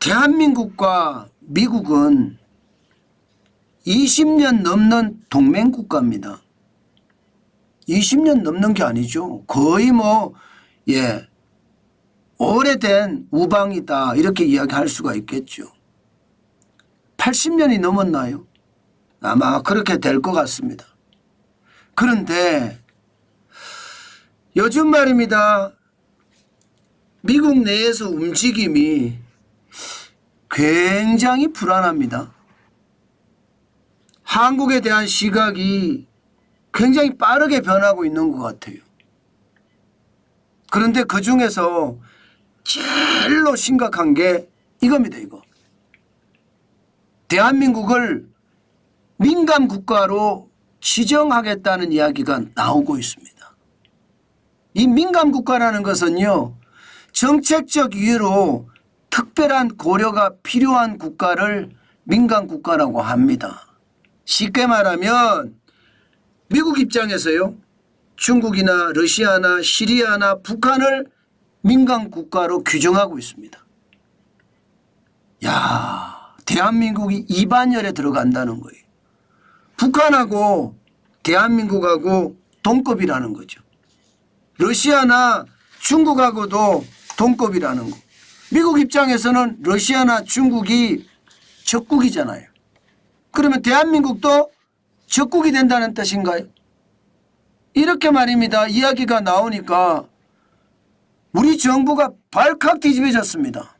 대한민국과 미국은 20년 넘는 동맹국가입니다. 20년 넘는 게 아니죠. 거의 오래된 우방이다 이렇게 이야기할 수가 있겠죠. 80년이 넘었나요? 아마 그렇게 될 것 같습니다. 그런데 요즘 말입니다. 미국 내에서 움직임이 굉장히 불안합니다. 한국에 대한 시각이 굉장히 빠르게 변하고 있는 것 같아요. 그런데 그중에서 제일로 심각한 게 이겁니다. 이거. 대한민국을 민간 국가로 지정하겠다는 이야기가 나오고 있습니다. 이 민간 국가라는 것은요, 정책적 이유로 특별한 고려가 필요한 국가를 민간 국가라고 합니다. 쉽게 말하면 미국 입장에서요, 중국이나 러시아나 시리아나 북한을 민간 국가로 규정하고 있습니다. 야, 대한민국이 이반열에 들어간다는 거예요. 북한하고 대한민국하고 동급이라는 거죠. 러시아나 중국하고도 동급이라는 거. 미국 입장에서는 러시아나 중국이 적국이잖아요. 그러면 대한민국도 적국이 된다는 뜻인가요? 이렇게 말입니다. 이야기가 나오니까 우리 정부가 발칵 뒤집어졌습니다.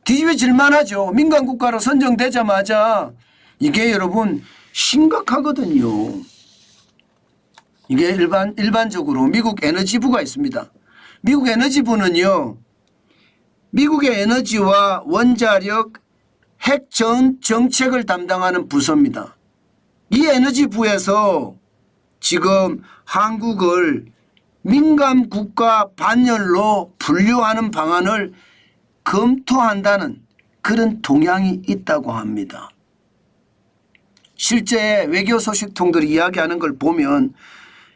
뒤집어질만 하죠. 민간국가로 선정되자마자 이게 여러분 심각하거든요. 이게 일반적으로 미국 에너지부가 있습니다. 미국 에너지부는요, 미국의 에너지와 원자력, 핵 정책을 담당하는 부서입니다. 이 에너지부에서 지금 한국을 민간 국가 반열로 분류하는 방안을 검토한다는 그런 동향이 있다고 합니다. 실제 외교 소식통들이 이야기하는 걸 보면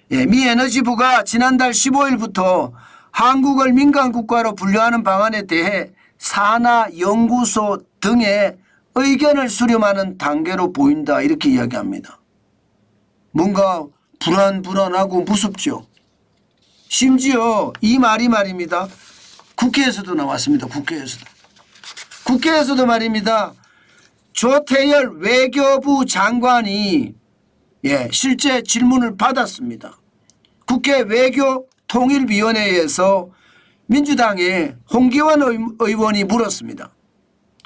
미 에너지부가 지난달 15일부터 한국을 민간 국가로 분류하는 방안에 대해 산하 연구소 등의 의견을 수렴하는 단계로 보인다 이렇게 이야기합니다. 뭔가 불안하고 무섭죠. 심지어 이 말이 말입니다. 국회에서도 나왔습니다. 국회에서도 말입니다. 조태열 외교부 장관이 실제 질문을 받았습니다. 국회 외교통일위원회에서 민주당의 홍기원 의원이 물었습니다.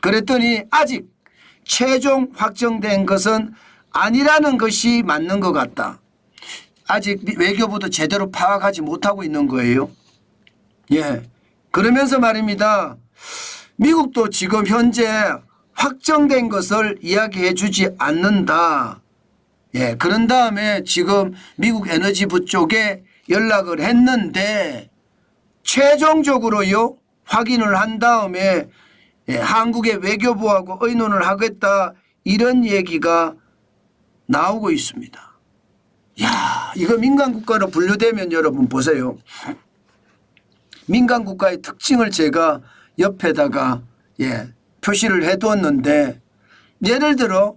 그랬더니 아직 최종 확정된 것은 아니라는 것이 맞는 것 같다. 아직 외교부도 제대로 파악하지 못하고 있는 거예요. 그러면서 말입니다. 미국도 지금 현재 확정된 것을 이야기해 주지 않는다. 그런 다음에 지금 미국 에너지부 쪽에 연락을 했는데 최종적으로요, 확인을 한 다음에 한국의 외교부하고 의논을 하겠다 이런 얘기가 나오고 있습니다. 야, 이거 민간국가로 분류되면 여러분 보세요. 민간국가의 특징을 제가 옆에다가 표시를 해두었는데, 예를 들어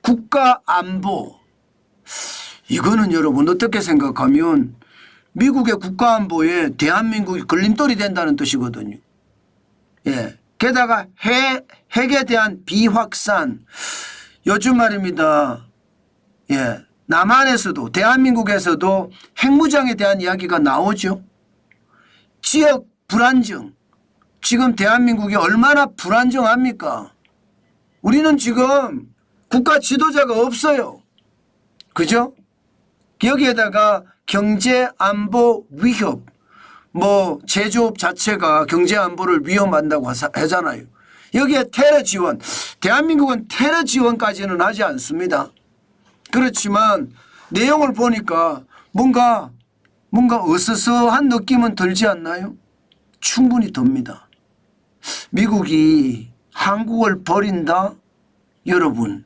국가안보, 이거는 여러분 어떻게 생각하면 미국의 국가안보에 대한민국이 걸림돌이 된다는 뜻이거든요. 게다가 핵에 대한 비확산, 요즘 말입니다. 남한에서도 대한민국에서도 핵무장에 대한 이야기가 나오죠. 지역 불안정, 지금 대한민국이 얼마나 불안정합니까? 우리는 지금 국가 지도자가 없어요. 그죠? 여기에다가 경제 안보 위협, 제조업 자체가 경제 안보를 위험한다고 하잖아요. 여기에 테러 지원, 대한민국은 테러 지원까지는 하지 않습니다. 그렇지만 내용을 보니까 뭔가 으스스한 느낌은 들지 않나요? 충분히 듭니다. 미국이 한국을 버린다? 여러분,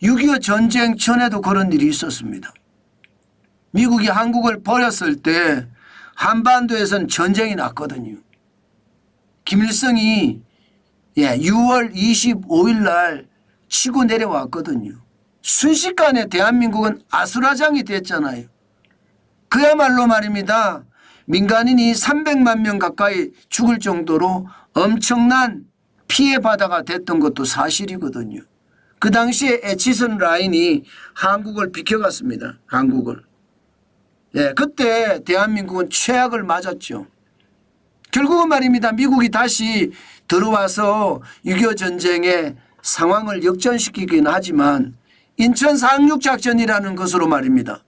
6.25 전쟁 전에도 그런 일이 있었습니다. 미국이 한국을 버렸을 때 한반도에선 전쟁이 났거든요. 김일성이 6월 25일 날 치고 내려왔거든요. 순식간에 대한민국은 아수라장이 됐잖아요. 그야말로 말입니다. 민간인이 300만 명 가까이 죽을 정도로 엄청난 피해 바다가 됐던 것도 사실이거든요. 그 당시에 에치선 라인이 한국을 비켜갔습니다. 한국을. 그때 대한민국은 최악을 맞았죠. 결국은 말입니다. 미국이 다시 들어와서 6.25 전쟁의 상황을 역전시키긴 하지만 인천 상륙작전이라는 것으로 말입니다.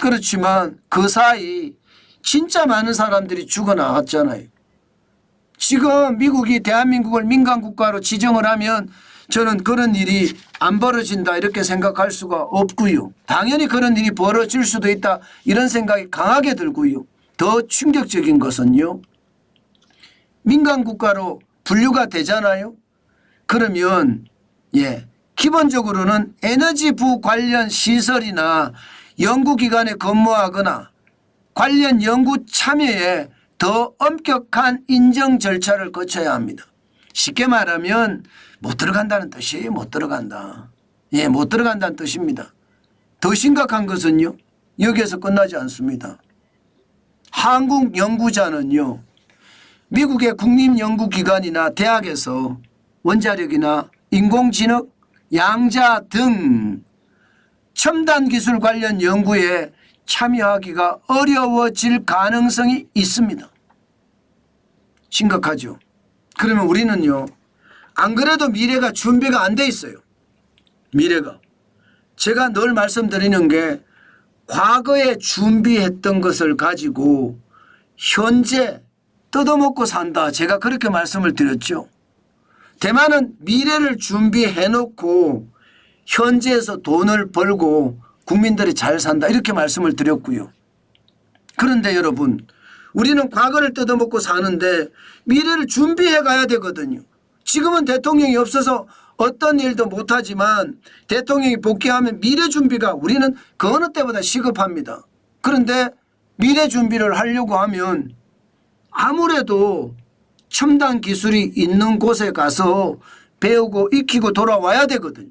그렇지만 그 사이 진짜 많은 사람들이 죽어나갔잖아요. 지금 미국이 대한민국을 민간국가로 지정을 하면 저는 그런 일이 안 벌어진다 이렇게 생각할 수가 없고요. 당연히 그런 일이 벌어질 수도 있다 이런 생각이 강하게 들고요. 더 충격적인 것은요. 민간국가로 분류가 되잖아요. 그러면 기본적으로는 에너지부 관련 시설이나 연구기관에 근무하거나 관련 연구 참여에 더 엄격한 인정 절차를 거쳐야 합니다. 쉽게 말하면 못 들어간다는 뜻이에요. 못 들어간다. 못 들어간다는 뜻입니다. 더 심각한 것은요. 여기에서 끝나지 않습니다. 한국 연구자는요. 미국의 국립연구기관이나 대학에서 원자력이나 인공지능, 양자 등 첨단 기술 관련 연구에 참여하기가 어려워질 가능성이 있습니다. 심각하죠. 그러면 우리는요. 안 그래도 미래가 준비가 안 돼 있어요. 미래가. 제가 늘 말씀드리는 게 과거에 준비했던 것을 가지고 현재 뜯어먹고 산다. 제가 그렇게 말씀을 드렸죠. 대만은 미래를 준비해놓고 현재에서 돈을 벌고 국민들이 잘 산다. 이렇게 말씀을 드렸고요. 그런데 여러분 우리는 과거를 뜯어먹고 사는데 미래를 준비해 가야 되거든요. 지금은 대통령이 없어서 어떤 일도 못하지만 대통령이 복귀하면 미래 준비가 우리는 그 어느 때보다 시급합니다. 그런데 미래 준비를 하려고 하면 아무래도 첨단 기술이 있는 곳에 가서 배우고 익히고 돌아와야 되거든요.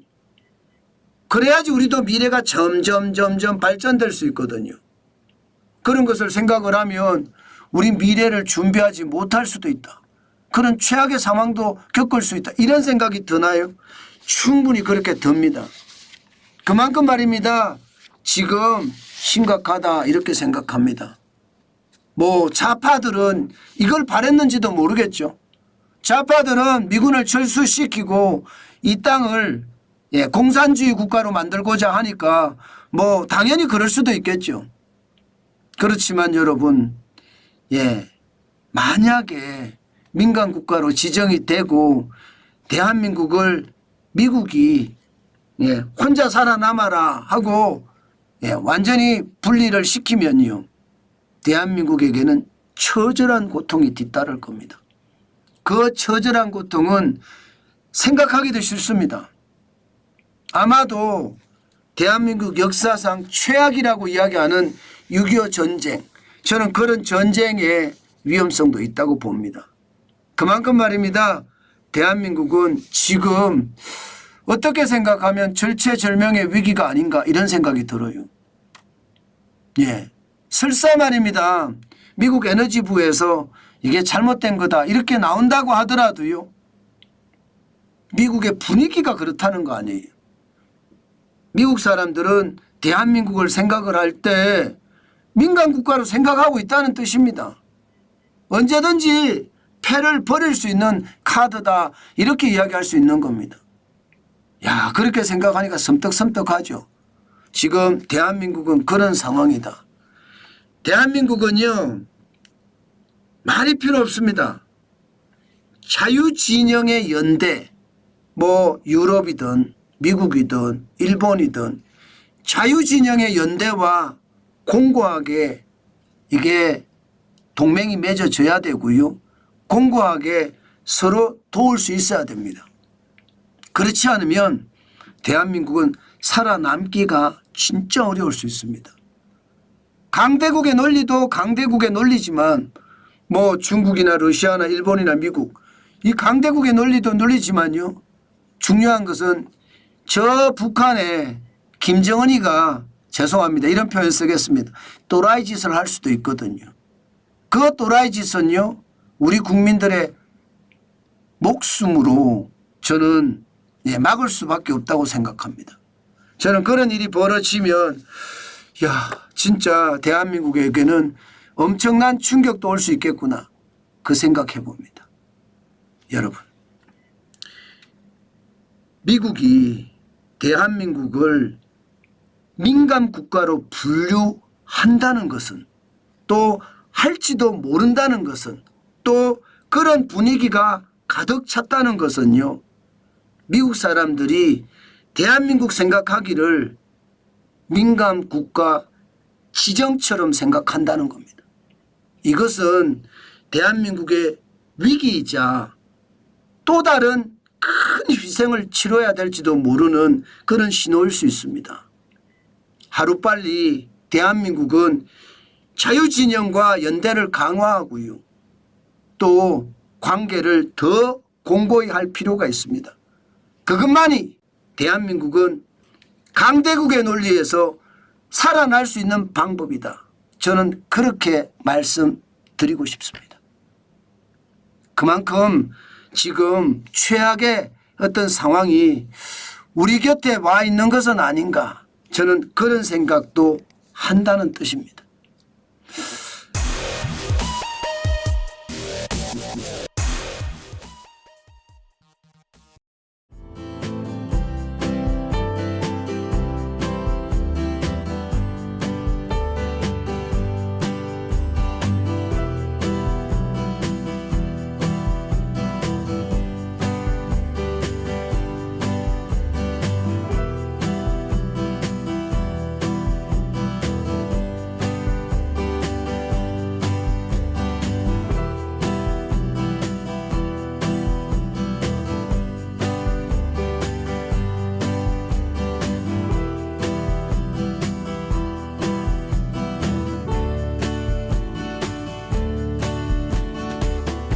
그래야지 우리도 미래가 점점 발전될 수 있거든요. 그런 것을 생각을 하면 우리 미래를 준비하지 못할 수도 있다. 그런 최악의 상황도 겪을 수 있다. 이런 생각이 드나요? 충분히 그렇게 듭니다. 그만큼 말입니다. 지금 심각하다 이렇게 생각합니다. 뭐 좌파들은 이걸 바랬는지도 모르겠죠. 좌파들은 미군을 철수시키고 이 땅을 공산주의 국가로 만들고자 하니까 뭐 당연히 그럴 수도 있겠죠. 그렇지만 여러분 만약에 민간 국가로 지정이 되고 대한민국을 미국이 혼자 살아남아라 하고 완전히 분리를 시키면요. 대한민국에게는 처절한 고통이 뒤따를 겁니다. 그 처절한 고통은 생각하기도 싫습니다. 아마도 대한민국 역사상 최악이라고 이야기하는 6.25 전쟁, 저는 그런 전쟁의 위험성도 있다고 봅니다. 그만큼 말입니다. 대한민국은 지금 어떻게 생각하면 절체절명의 위기가 아닌가 이런 생각이 들어요. 설사 말입니다. 미국 에너지부에서 이게 잘못된 거다 이렇게 나온다고 하더라도요. 미국의 분위기가 그렇다는 거 아니에요. 미국 사람들은 대한민국을 생각을 할 때 민간 국가로 생각하고 있다는 뜻입니다. 언제든지 패를 버릴 수 있는 카드다 이렇게 이야기할 수 있는 겁니다. 야, 그렇게 생각하니까 섬뜩섬뜩하죠. 지금 대한민국은 그런 상황이다. 대한민국은요. 말이 필요 없습니다. 자유진영의 연대 뭐 유럽이든 미국이든 일본이든 자유진영의 연대와 공고하게 이게 동맹이 맺어져야 되고요. 공고하게 서로 도울 수 있어야 됩니다. 그렇지 않으면 대한민국은 살아남기가 진짜 어려울 수 있습니다. 강대국의 논리도 강대국의 논리지만 뭐 중국이나 러시아나 일본이나 미국 이 강대국의 논리도 논리지만요. 중요한 것은 저 북한에 김정은이가 죄송합니다. 이런 표현 쓰겠습니다. 또라이 짓을 할 수도 있거든요. 그 또라이 짓은요. 우리 국민들의 목숨으로 저는 막을 수밖에 없다고 생각합니다. 저는 그런 일이 벌어지면 야 진짜 대한민국에게는 엄청난 충격도 올 수 있겠구나 그 생각해 봅니다. 여러분 미국이 대한민국을 민감 국가로 분류한다는 것은 또 할지도 모른다는 것은 또 그런 분위기가 가득 찼다는 것은요. 미국 사람들이 대한민국 생각하기를 민감 국가 지정처럼 생각한다는 겁니다. 이것은 대한민국의 위기이자 또 다른 큰 희생을 치러야 될지도 모르는 그런 신호일 수 있습니다. 하루빨리 대한민국은 자유진영과 연대를 강화하고요. 또 관계를 더 공고히 할 필요가 있습니다. 그것만이 대한민국은 강대국의 논리에서 살아날 수 있는 방법이다. 저는 그렇게 말씀드리고 싶습니다. 그만큼 지금 최악의 어떤 상황이 우리 곁에 와 있는 것은 아닌가 저는 그런 생각도 한다는 뜻입니다.